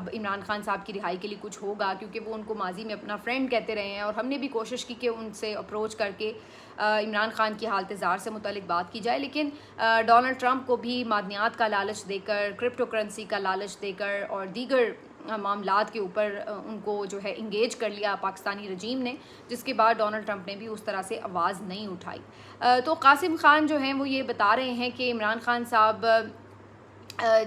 اب عمران خان صاحب کی رہائی کے لیے کچھ ہوگا، کیونکہ وہ ان کو ماضی میں اپنا فرینڈ کہتے رہے ہیں، اور ہم نے بھی کوشش کی کہ ان سے اپروچ کر کے عمران خان کی حالت زار سے متعلق بات کی جائے، لیکن ڈونلڈ ٹرمپ کو بھی معدنیات کا لالچ دے کر، کرپٹو کرنسی کا لالچ دے کر اور دیگر معاملات کے اوپر ان کو جو ہے انگیج کر لیا پاکستانی رجیم نے، جس کے بعد ڈونلڈ ٹرمپ نے بھی اس طرح سے آواز نہیں اٹھائی۔ تو قاسم خان جو ہیں وہ یہ بتا رہے ہیں کہ عمران خان صاحب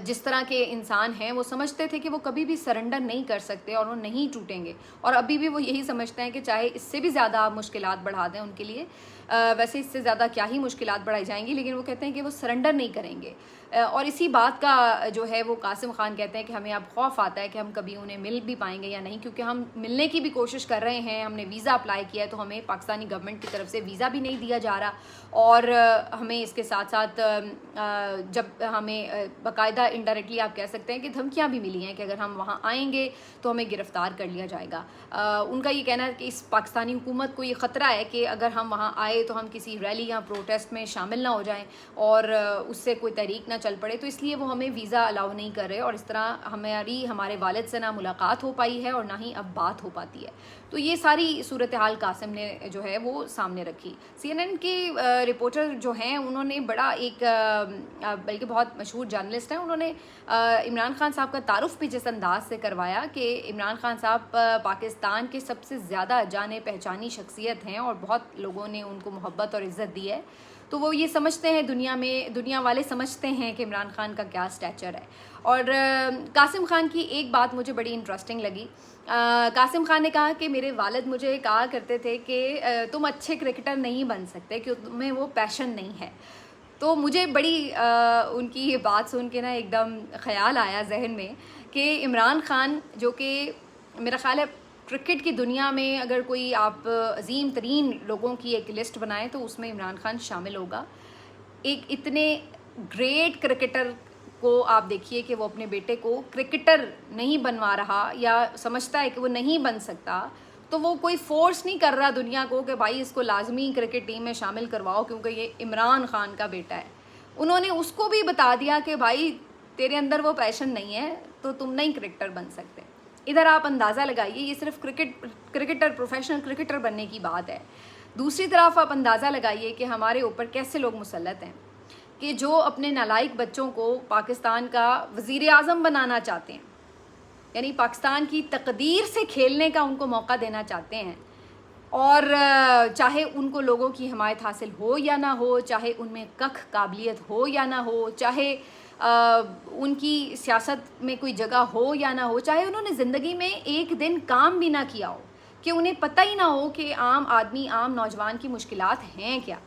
جس طرح کے انسان ہیں وہ سمجھتے تھے کہ وہ کبھی بھی سرنڈر نہیں کر سکتے اور وہ نہیں ٹوٹیں گے، اور ابھی بھی وہ یہی سمجھتے ہیں کہ چاہے اس سے بھی زیادہ آپ مشکلات بڑھا دیں ان کے لیے، ویسے اس سے زیادہ کیا ہی مشکلات بڑھائی جائیں گی، لیکن وہ کہتے ہیں کہ وہ سرنڈر نہیں کریں گے۔ اور اسی بات کا جو ہے وہ قاسم خان کہتے ہیں کہ ہمیں اب خوف آتا ہے کہ ہم کبھی انہیں مل بھی پائیں گے یا نہیں، کیونکہ ہم ملنے کی بھی کوشش کر رہے ہیں، ہم نے ویزا اپلائی کیا ہے تو ہمیں پاکستانی گورنمنٹ کی طرف سے ویزا بھی نہیں دیا جا رہا، اور ہمیں اس کے ساتھ ساتھ جب ہمیں باقاعدہ انڈائریکٹلی آپ کہہ سکتے ہیں کہ دھمکیاں بھی ملی ہیں کہ اگر ہم وہاں آئیں گے تو ہمیں گرفتار کر لیا جائے گا۔ ان کا یہ کہنا ہے کہ اس پاکستانی حکومت کو یہ خطرہ ہے کہ اگر ہم وہاں آئے تو ہم کسی ریلی یا پروٹیسٹ میں شامل نہ ہو جائیں اور اس سے کوئی تحریک نہ چل پڑے، تو اس لیے وہ ہمیں ویزا الاؤ نہیں کر رہے، اور اس طرح ہمارے والد سے نہ ملاقات ہو پائی ہے اور نہ ہی اب بات ہو پاتی ہے۔ تو یہ ساری صورتحال قاسم نے جو ہے وہ سامنے رکھی۔ سی این این کے رپورٹر جو ہیں انہوں نے بڑا ایک بلکہ بہت مشہور جرنلسٹ ہیں، انہوں نے عمران خان صاحب کا تعارف بھی جس انداز سے کروایا کہ عمران خان صاحب پاکستان کے سب سے زیادہ جانے پہچانی شخصیت ہیں اور بہت لوگوں نے ان کو محبت اور عزت دی ہے، تو وہ یہ سمجھتے ہیں دنیا والے سمجھتے ہیں کہ عمران خان کا کیا سٹیچر ہے۔ اور قاسم خان کی ایک بات مجھے بڑی انٹرسٹنگ لگی۔ قاسم خان نے کہا کہ میرے والد مجھے کہا کرتے تھے کہ تم اچھے کرکٹر نہیں بن سکتے کہ تمہیں وہ پیشن نہیں ہے، تو مجھے بڑی ان کی یہ بات سن کے نا ایک دم خیال آیا ذہن میں کہ عمران خان جو کہ میرا خیال ہے کرکٹ کی دنیا میں اگر کوئی آپ عظیم ترین لوگوں کی ایک لسٹ بنائیں تو اس میں عمران خان شامل ہوگا۔ ایک اتنے گریٹ کرکٹر کو آپ دیکھیے کہ وہ اپنے بیٹے کو کرکٹر نہیں بنوا رہا یا سمجھتا ہے کہ وہ نہیں بن سکتا، تو وہ کوئی فورس نہیں کر رہا دنیا کو کہ بھائی اس کو لازمی کرکٹ ٹیم میں شامل کرواؤ کیونکہ یہ عمران خان کا بیٹا ہے۔ انہوں نے اس کو بھی بتا دیا کہ بھائی تیرے اندر وہ پیشن نہیں ہے تو تم نہیں کرکٹر بن سکتے۔ ادھر آپ اندازہ لگائیے، یہ صرف کرکٹر پروفیشنل کرکٹر بننے کی بات ہے۔ دوسری طرف آپ اندازہ لگائیے کہ ہمارے اوپر کیسے لوگ مسلط ہیں کہ جو اپنے نالائق بچوں کو پاکستان کا وزیر اعظم بنانا چاہتے ہیں، یعنی پاکستان کی تقدیر سے کھیلنے کا ان کو موقع دینا چاہتے ہیں، اور چاہے ان کو لوگوں کی حمایت حاصل ہو یا نہ ہو، چاہے ان میں ککھ قابلیت ہو یا نہ ہو، چاہے ان کی سیاست میں کوئی جگہ ہو یا نہ ہو، چاہے انہوں نے زندگی میں ایک دن کام بھی نہ کیا ہو، کہ انہیں پتہ ہی نہ ہو کہ عام آدمی عام نوجوان کی مشکلات ہیں کیا،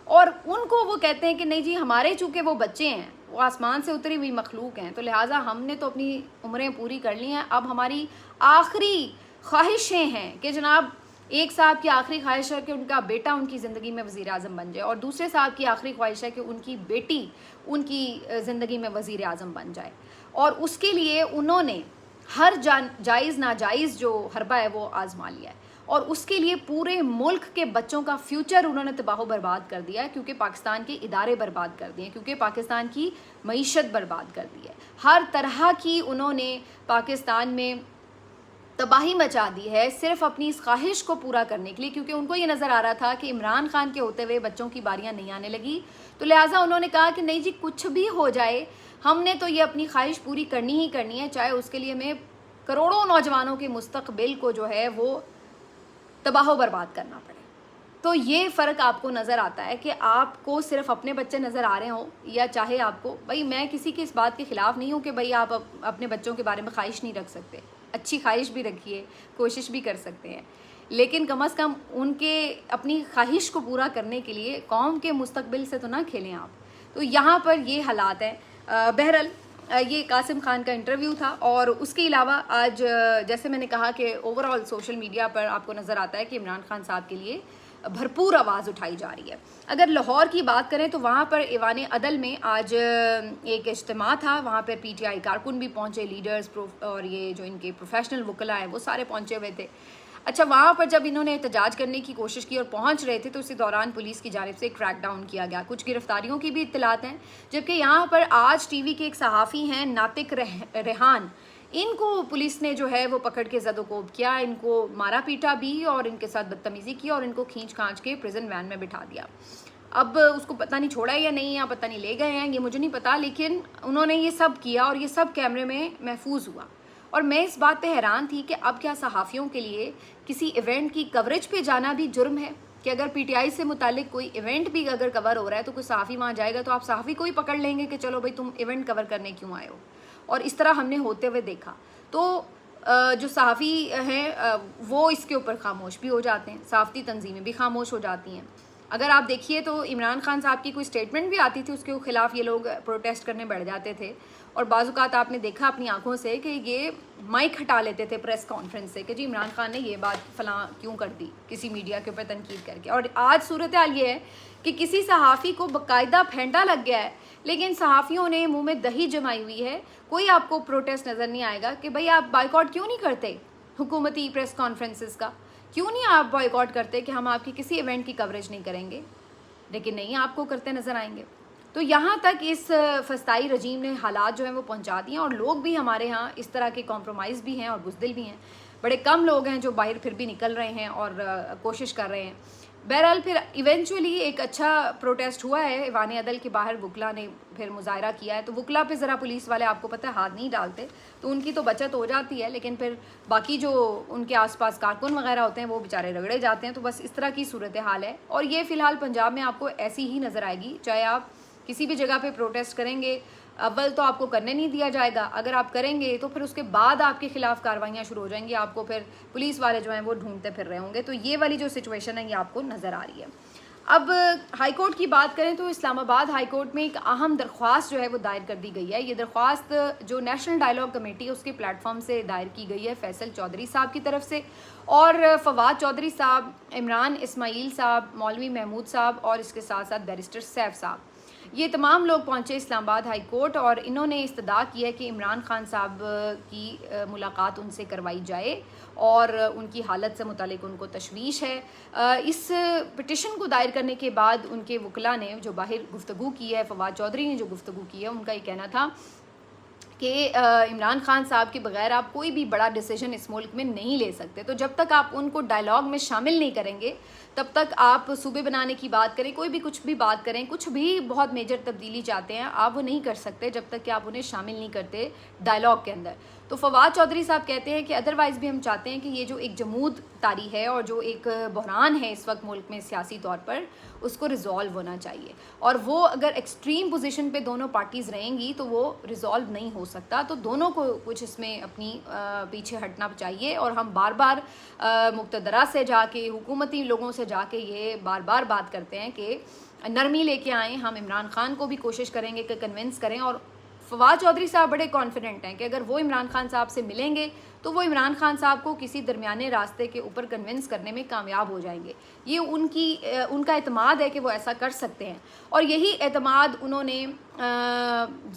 اور ان کو وہ کہتے ہیں کہ نہیں جی ہمارے چونکہ وہ بچے ہیں، وہ آسمان سے اتری ہوئی مخلوق ہیں، تو لہٰذا ہم نے تو اپنی عمریں پوری کر لی ہیں، اب ہماری آخری خواہشیں ہیں کہ جناب ایک صاحب کی آخری خواہش ہے کہ ان کا بیٹا ان کی زندگی میں وزیر اعظم بن جائے، اور دوسرے صاحب کی آخری خواہش ہے کہ ان کی بیٹی ان کی زندگی میں وزیر اعظم بن جائے، اور اس کے لیے انہوں نے ہر جائز ناجائز جو حربہ ہے وہ آزما لیا ہے، اور اس کے لیے پورے ملک کے بچوں کا فیوچر انہوں نے تباہ و برباد کر دیا ہے، کیونکہ پاکستان کے ادارے برباد کر دیے ہیں، کیونکہ پاکستان کی معیشت برباد کر دی ہے، ہر طرح کی انہوں نے پاکستان میں تباہی مچا دی ہے صرف اپنی اس خواہش کو پورا کرنے کے لیے، کیونکہ ان کو یہ نظر آ رہا تھا کہ عمران خان کے ہوتے ہوئے بچوں کی باریاں نہیں آنے لگی، تو لہٰذا انہوں نے کہا کہ نہیں جی کچھ بھی ہو جائے ہم نے تو یہ اپنی خواہش پوری کرنی ہی کرنی ہے، چاہے اس کے لیے میں کروڑوں نوجوانوں کے مستقبل کو جو ہے وہ تباہ و برباد کرنا پڑے۔ تو یہ فرق آپ کو نظر آتا ہے کہ آپ کو صرف اپنے بچے نظر آ رہے ہوں یا چاہے آپ کو، بھائی میں کسی کی اس بات کے خلاف نہیں ہوں کہ بھائی آپ اپنے بچوں کے بارے میں خواہش نہیں رکھ سکتے، اچھی خواہش بھی رکھیے، کوشش بھی کر سکتے ہیں، لیکن کم از کم ان کے اپنی خواہش کو پورا کرنے کے لیے قوم کے مستقبل سے تو نہ کھیلیں آپ۔ تو یہاں پر یہ حالات ہیں۔ بہرحال یہ قاسم خان کا انٹرویو تھا، اور اس کے علاوہ آج جیسے میں نے کہا کہ اوور آل سوشل میڈیا پر آپ کو نظر آتا ہے کہ عمران خان صاحب کے لیے بھرپور آواز اٹھائی جا رہی ہے۔ اگر لاہور کی بات کریں تو وہاں پر ایوان عدل میں آج ایک اجتماع تھا، وہاں پر پی ٹی آئی کارکن بھی پہنچے، لیڈرز اور یہ جو ان کے پروفیشنل وکلا ہیں وہ سارے پہنچے ہوئے تھے۔ اچھا، وہاں پر جب انہوں نے احتجاج کرنے کی کوشش کی اور پہنچ رہے تھے تو اسی دوران پولیس کی جانب سے کریک ڈاؤن کیا گیا، کچھ گرفتاریوں کی بھی اطلاعات ہیں، جبکہ یہاں پر آج ٹی وی کے ایک صحافی ہیں ناطق ریحان، ان کو پولیس نے جو ہے وہ پکڑ کے زد و کوب کیا، ان کو مارا پیٹا بھی اور ان کے ساتھ بدتمیزی کی اور ان کو کھینچ کھانچ کے پریزن وین میں بٹھا دیا. اب اس کو پتہ نہیں چھوڑا یا نہیں، یا پتہ نہیں لے گئے ہیں، یہ مجھے نہیں پتا، لیکن انہوں نے یہ سب کیا اور یہ سب کیمرے میں محفوظ ہوا. اور میں اس بات پہ حیران تھی کہ اب کیا صحافیوں کے لیے کسی ایونٹ کی کوریج پہ جانا بھی جرم ہے؟ کہ اگر پی ٹی آئی سے متعلق کوئی ایونٹ بھی اگر کور ہو رہا ہے تو کوئی صحافی وہاں جائے گا تو آپ صحافی کو ہی پکڑ لیں گے کہ چلو بھائی تم ایونٹ کور کرنے کیوں آئے ہو. اور اس طرح ہم نے ہوتے ہوئے دیکھا. تو جو صحافی ہیں وہ اس کے اوپر خاموش بھی ہو جاتے ہیں، صحافتی تنظیمیں بھی خاموش ہو جاتی ہیں. اگر آپ دیکھیے تو عمران خان صاحب کی کوئی اسٹیٹمنٹ بھی آتی تھی اس کے خلاف یہ لوگ پروٹیسٹ کرنے بیٹھ جاتے تھے. اور بعض اوقات آپ نے دیکھا اپنی آنکھوں سے کہ یہ مائک ہٹا لیتے تھے پریس کانفرنس سے کہ جی عمران خان نے یہ بات فلاں کیوں کر دی، کسی میڈیا کے اوپر تنقید کر کے. اور آج صورتحال یہ ہے کہ کسی صحافی کو باقاعدہ پھینٹا لگ گیا ہے، لیکن صحافیوں نے منہ میں دہی جمائی ہوئی ہے. کوئی آپ کو پروٹیسٹ نظر نہیں آئے گا کہ بھائی آپ بائیکاٹ کیوں نہیں کرتے حکومتی پریس کانفرنسز کا، کیوں نہیں آپ بائیکاٹ کرتے کہ ہم آپ کی کسی ایونٹ کی کوریج نہیں کریں گے. لیکن نہیں، آپ کو کرتے نظر آئیں گے. تو یہاں تک اس فسطائی رجیم نے حالات جو ہیں وہ پہنچا دیے، اور لوگ بھی ہمارے ہاں اس طرح کے کمپرومائز بھی ہیں اور بزدل بھی ہیں. بڑے کم لوگ ہیں جو باہر پھر بھی نکل رہے ہیں اور کوشش کر رہے ہیں. بہرحال پھر ایونچولی ایک اچھا پروٹیسٹ ہوا ہے ایوان عدل کے باہر، وکلا نے پھر مظاہرہ کیا ہے. تو وکلا پہ ذرا پولیس والے آپ کو پتہ ہے ہاتھ نہیں ڈالتے، تو ان کی تو بچت ہو جاتی ہے، لیکن پھر باقی جو ان کے آس پاس کارکن وغیرہ ہوتے ہیں وہ بیچارے رگڑے جاتے ہیں. تو بس اس طرح کی صورتحال ہے. اور یہ فی الحال پنجاب میں آپ کو ایسی ہی نظر آئے گی. چاہے آپ کسی بھی جگہ پہ پروٹیسٹ کریں گے، اول تو آپ کو کرنے نہیں دیا جائے گا، اگر آپ کریں گے تو پھر اس کے بعد آپ کے خلاف کاروائیاں شروع ہو جائیں گی، آپ کو پھر پولیس والے جو ہیں وہ ڈھونڈتے پھر رہے ہوں گے. تو یہ والی جو سچویشن ہے یہ آپ کو نظر آ رہی ہے. اب ہائی کورٹ کی بات کریں تو اسلام آباد ہائی کورٹ میں ایک اہم درخواست جو ہے وہ دائر کر دی گئی ہے. یہ درخواست جو نیشنل ڈائیلاگ کمیٹی ہے اس کے پلیٹ فارم سے دائر کی گئی ہے فیصل چودھری صاحب کی طرف سے، اور فواد چودھری صاحب، عمران اسماعیل صاحب، مولوی محمود صاحب اور اس کے ساتھ ساتھ بیرسٹر سیف صاحب، یہ تمام لوگ پہنچے اسلام آباد ہائی کورٹ. اور انہوں نے استدعا کی ہے کہ عمران خان صاحب کی ملاقات ان سے کروائی جائے اور ان کی حالت سے متعلق ان کو تشویش ہے. اس پٹیشن کو دائر کرنے کے بعد ان کے وکلا نے جو باہر گفتگو کی ہے، فواد چودھری نے جو گفتگو کی ہے، ان کا یہ کہنا تھا کہ عمران خان صاحب کے بغیر آپ کوئی بھی بڑا ڈیسیجن اس ملک میں نہیں لے سکتے. تو جب تک آپ ان کو ڈائلاگ میں شامل نہیں کریں گے تب تک آپ صوبے بنانے کی بات کریں، کوئی بھی کچھ بھی بات کریں، کچھ بھی بہت میجر تبدیلی چاہتے ہیں، آپ وہ نہیں کر سکتے جب تک کہ آپ انہیں شامل نہیں کرتے ڈائلاگ کے اندر. تو فواد چودھری صاحب کہتے ہیں کہ ادروائز بھی ہم چاہتے ہیں کہ یہ جو ایک جمود طاری ہے اور جو ایک بحران ہے اس وقت ملک میں سیاسی طور پر، اس کو ریزالو ہونا چاہیے. اور وہ اگر ایکسٹریم پوزیشن پہ دونوں پارٹیز رہیں گی تو وہ ریزالو نہیں ہو سکتا. تو دونوں کو کچھ اس میں اپنی پیچھے ہٹنا چاہیے. اور ہم بار بار مقتدرہ سے جا کے، حکومتی لوگوں سے جا کے یہ بار بار بات کرتے ہیں کہ نرمی لے کے آئیں. ہم عمران خان کو بھی کوشش کریں گے کہ کنونس کریں. اور فواد چودھری صاحب بڑے کانفیڈنٹ ہیں کہ اگر وہ عمران خان صاحب سے ملیں گے تو وہ عمران خان صاحب کو کسی درمیانے راستے کے اوپر کنونس کرنے میں کامیاب ہو جائیں گے. یہ ان کا اعتماد ہے کہ وہ ایسا کر سکتے ہیں. اور یہی اعتماد انہوں نے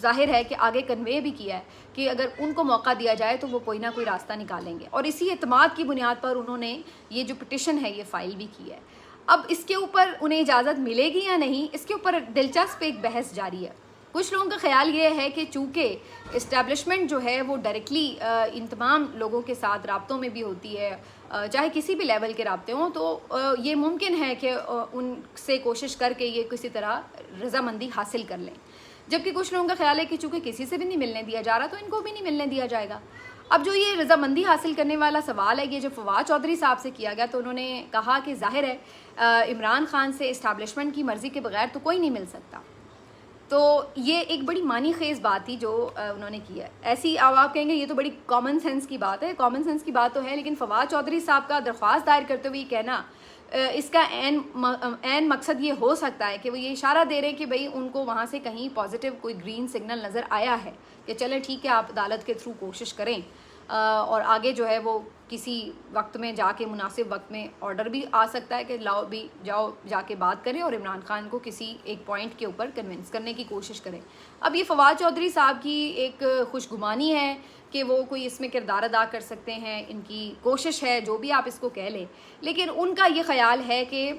ظاہر ہے کہ آگے کنوے بھی کیا ہے کہ اگر ان کو موقع دیا جائے تو وہ کوئی نہ کوئی راستہ نکالیں گے. اور اسی اعتماد کی بنیاد پر انہوں نے یہ جو پٹیشن ہے یہ فائل بھی کی ہے. اب اس کے اوپر انہیں اجازت ملے گی یا نہیں، اس کے اوپر دلچسپ ایک بحث جاری ہے. کچھ لوگوں کا خیال یہ ہے کہ چونکہ اسٹیبلشمنٹ جو ہے وہ ڈائریکٹلی ان تمام لوگوں کے ساتھ رابطوں میں بھی ہوتی ہے، چاہے کسی بھی لیول کے رابطے ہوں، تو یہ ممکن ہے کہ ان سے کوشش کر کے یہ کسی طرح رضامندی حاصل کر لیں. جبکہ کچھ لوگوں کا خیال ہے کہ چونکہ کسی سے بھی نہیں ملنے دیا جا رہا تو ان کو بھی نہیں ملنے دیا جائے گا. اب جو یہ رضامندی حاصل کرنے والا سوال ہے یہ جو فواد چودھری صاحب سے کیا گیا، تو انہوں نے کہا کہ ظاہر ہے عمران خان سے اسٹیبلشمنٹ کی مرضی کے بغیر تو کوئی نہیں مل سکتا. تو یہ ایک بڑی معنی خیز بات تھی جو انہوں نے کی ہے. ایسی آپ کہیں گے یہ تو بڑی کامن سینس کی بات ہے، کامن سینس کی بات تو ہے، لیکن فواد چودھری صاحب کا درخواست دائر کرتے ہوئے یہ کہنا، اس کا عین مقصد یہ ہو سکتا ہے کہ وہ یہ اشارہ دے رہے ہیں کہ بھئی ان کو وہاں سے کہیں پازیٹیو کوئی گرین سگنل نظر آیا ہے کہ چلے ٹھیک ہے آپ عدالت کے تھرو کوشش کریں، اور آگے جو ہے وہ کسی وقت میں جا کے مناسب وقت میں آرڈر بھی آ سکتا ہے کہ لاؤ بھی جاؤ جا کے بات کریں اور عمران خان کو کسی ایک پوائنٹ کے اوپر کنونس کرنے کی کوشش کریں. اب یہ فواد چودھری صاحب کی ایک خوش گمانی ہے کہ وہ کوئی اس میں کردار ادا کر سکتے ہیں، ان کی کوشش ہے، جو بھی آپ اس کو کہہ لیں، لیکن ان کا یہ خیال ہے کہ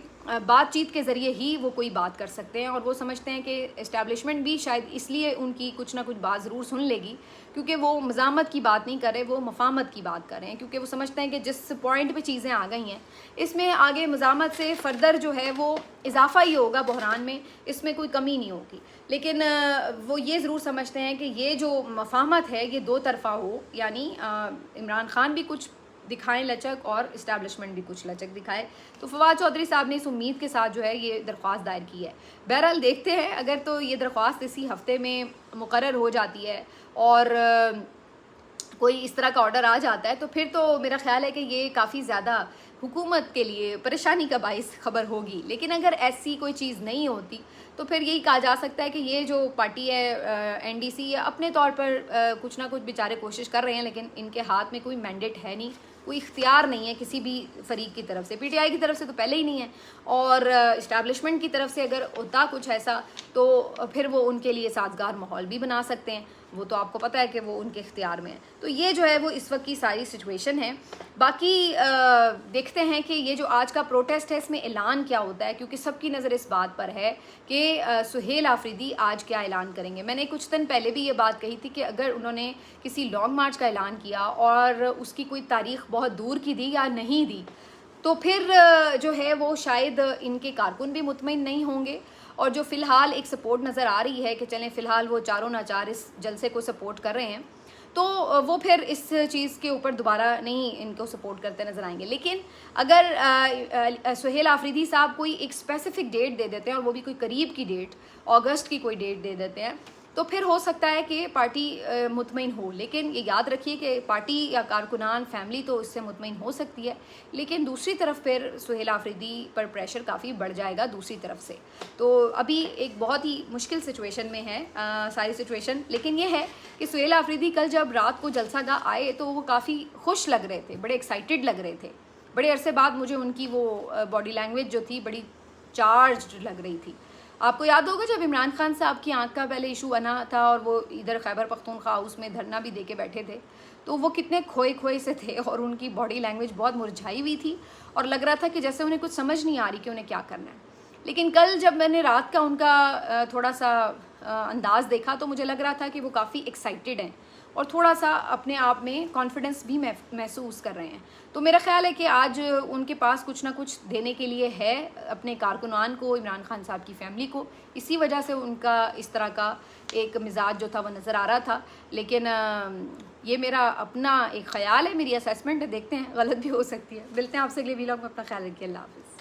بات چیت کے ذریعے ہی وہ کوئی بات کر سکتے ہیں، اور وہ سمجھتے ہیں کہ اسٹیبلشمنٹ بھی شاید اس لیے ان کی کچھ نہ کچھ بات ضرور سن لے گی، کیونکہ وہ مزاحمت کی بات نہیں کر رہے، وہ مفاہمت کی بات کر رہے ہیں، کیونکہ وہ سمجھتے ہیں کہ جس پوائنٹ پہ چیزیں آ گئی ہیں اس میں آگے مزاحمت سے فردر جو ہے وہ اضافہ ہی ہوگا بحران میں، اس میں کوئی کمی نہیں ہوگی۔ لیکن وہ یہ ضرور سمجھتے ہیں کہ یہ جو مفاہمت ہے یہ دو طرفہ ہو، یعنی عمران خان بھی کچھ دکھائیں لچک اور اسٹیبلشمنٹ بھی کچھ لچک دکھائے۔ تو فواد چودھری صاحب نے اس امید کے ساتھ جو ہے یہ درخواست دائر کی ہے۔ بہرحال دیکھتے ہیں، اگر تو یہ درخواست اسی ہفتے میں مقرر ہو جاتی ہے اور کوئی اس طرح کا آرڈر آ جاتا ہے تو پھر تو میرا خیال ہے کہ یہ کافی زیادہ حکومت کے لیے پریشانی کا باعث خبر ہوگی، لیکن اگر ایسی کوئی چیز نہیں ہوتی تو پھر یہی کہا جا سکتا ہے کہ یہ جو پارٹی ہے این ڈی سی اپنے طور پر کچھ نہ کچھ بیچارے کوشش کر رہے ہیں، لیکن ان کے ہاتھ میں کوئی مینڈیٹ ہے نہیں، کوئی اختیار نہیں ہے کسی بھی فریق کی طرف سے، پی ٹی آئی کی طرف سے تو پہلے ہی نہیں ہے، اور اسٹیبلشمنٹ کی طرف سے اگر ہوتا کچھ ایسا تو پھر وہ ان کے لیے سازگار ماحول بھی بنا سکتے ہیں، وہ تو آپ کو پتہ ہے کہ وہ ان کے اختیار میں ہے۔ تو یہ جو ہے وہ اس وقت کی ساری سچویشن ہے۔ باقی دیکھتے ہیں کہ یہ جو آج کا پروٹیسٹ ہے اس میں اعلان کیا ہوتا ہے، کیونکہ سب کی نظر اس بات پر ہے کہ سہیل آفریدی آج کیا اعلان کریں گے۔ میں نے کچھ دن پہلے بھی یہ بات کہی تھی کہ اگر انہوں نے کسی لانگ مارچ کا اعلان کیا اور اس کی کوئی تاریخ بہت دور کی دی یا نہیں دی تو پھر جو ہے وہ شاید ان کے کارکن بھی مطمئن نہیں ہوں گے، اور جو فی الحال ایک سپورٹ نظر آ رہی ہے کہ چلیں فی الحال وہ چاروں ناچار اس جلسے کو سپورٹ کر رہے ہیں، تو وہ پھر اس چیز کے اوپر دوبارہ نہیں ان کو سپورٹ کرتے نظر آئیں گے۔ لیکن اگر سہیل آفریدی صاحب کوئی ایک اسپیسیفک ڈیٹ دے دیتے ہیں، اور وہ بھی کوئی قریب کی ڈیٹ، اگست کی کوئی ڈیٹ دے دیتے ہیں، تو پھر ہو سکتا ہے کہ پارٹی مطمئن ہو۔ لیکن یہ یاد رکھیے کہ پارٹی یا کارکنان فیملی تو اس سے مطمئن ہو سکتی ہے، لیکن دوسری طرف پھر سہیل آفریدی پر پریشر کافی بڑھ جائے گا دوسری طرف سے۔ تو ابھی ایک بہت ہی مشکل سچویشن میں ہے ساری سچویشن، لیکن یہ ہے کہ سہیل آفریدی کل جب رات کو جلسہ گاہ آئے تو وہ کافی خوش لگ رہے تھے، بڑے ایکسائٹیڈ لگ رہے تھے، بڑے عرصے بعد مجھے ان کی وہ باڈی لینگویج جو تھی بڑی چارجڈ لگ رہی تھی۔ آپ کو یاد ہوگا جب عمران خان صاحب کی آنکھ کا پہلے ایشو بنا تھا اور وہ ادھر خیبر پختونخوا ہاؤس میں دھرنا بھی دے کے بیٹھے تھے، تو وہ کتنے کھوئے سے تھے اور ان کی باڈی لینگویج بہت مرجھائی ہوئی تھی اور لگ رہا تھا کہ جیسے انہیں کچھ سمجھ نہیں آ رہی کہ انہیں کیا کرنا ہے۔ لیکن کل جب میں نے رات کا ان کا تھوڑا سا انداز دیکھا تو مجھے لگ رہا تھا کہ وہ کافی ایکسائٹیڈ ہیں اور تھوڑا سا اپنے آپ میں کانفیڈنس بھی محسوس کر رہے ہیں۔ تو میرا خیال ہے کہ آج ان کے پاس کچھ نہ کچھ دینے کے لیے ہے اپنے کارکنان کو، عمران خان صاحب کی فیملی کو، اسی وجہ سے ان کا اس طرح کا ایک مزاج جو تھا وہ نظر آ رہا تھا۔ لیکن یہ میرا اپنا ایک خیال ہے، میری اسیسمنٹ ہے، دیکھتے ہیں غلط بھی ہو سکتی ہے۔ ملتے ہیں آپ سے اگلے ویلاگ میں، اپنا خیال رکھیے، اللہ حافظ۔